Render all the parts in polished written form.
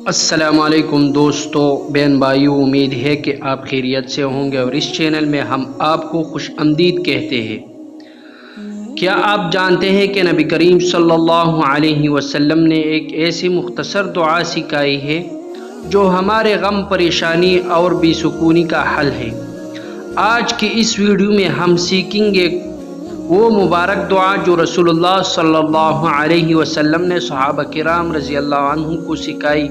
السلام علیکم دوستو، بہن بھائیو، امید ہے کہ آپ خیریت سے ہوں گے اور اس چینل میں ہم آپ کو خوش آمدید کہتے ہیں۔ کیا آپ جانتے ہیں کہ نبی کریم صلی اللہ علیہ وسلم نے ایک ایسی مختصر دعا سکھائی ہے جو ہمارے غم، پریشانی اور بے سکونی کا حل ہے۔ آج کی اس ویڈیو میں ہم سیکھیں گے وہ مبارک دعا جو رسول اللہ صلی اللہ علیہ وسلم نے صحابہ کرام رضی اللہ عنہ کو سکھائی،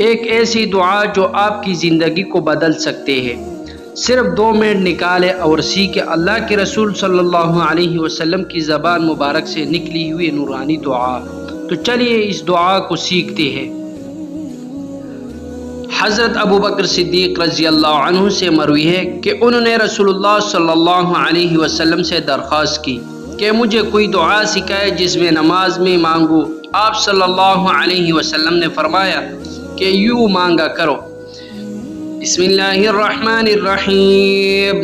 ایک ایسی دعا جو آپ کی زندگی کو بدل سکتے ہیں۔ صرف 2 منٹ نکالے اور سیکھے اللہ کے رسول صلی اللہ علیہ وسلم کی زبان مبارک سے نکلی ہوئی نورانی دعا۔ تو چلیے اس دعا کو سیکھتے ہیں۔ حضرت ابوبکر صدیق رضی اللہ عنہ سے مروی ہے کہ انہوں نے رسول اللہ صلی اللہ علیہ وسلم سے درخواست کی کہ مجھے کوئی دعا سکھائے جس میں نماز میں مانگو۔ آپ صلی اللہ علیہ وسلم نے فرمایا کہ یوں مانگا کرو: بسم اللہ الرحمن الرحیم،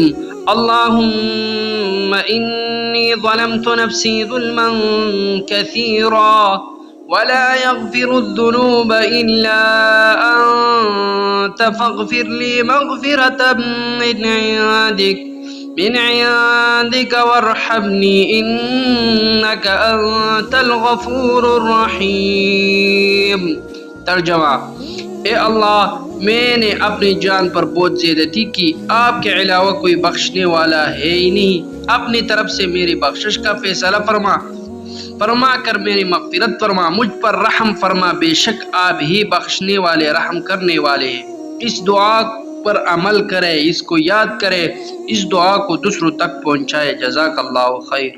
اللہم انی ظلمت نفسی ظلما کثیرا ولا يغفر الذنوب إلا أنت فاغفر لي مغفرة من عندك وارحمني إنك أنت الغفور الرحیم۔ ترجمہ: اے اللہ، میں نے اپنی جان پر بہت زیادتی کی، آپ کے علاوہ کوئی بخشنے والا ہے ہی نہیں، اپنی طرف سے میری بخشش کا فیصلہ فرما کر میری مغفرت فرما، مجھ پر رحم فرما، بے شک آپ ہی بخشنے والے، رحم کرنے والے ہیں۔ اس دعا پر عمل کرے، اس کو یاد کرے، اس دعا کو دوسروں تک پہنچائے۔ جزاک اللہ خیر۔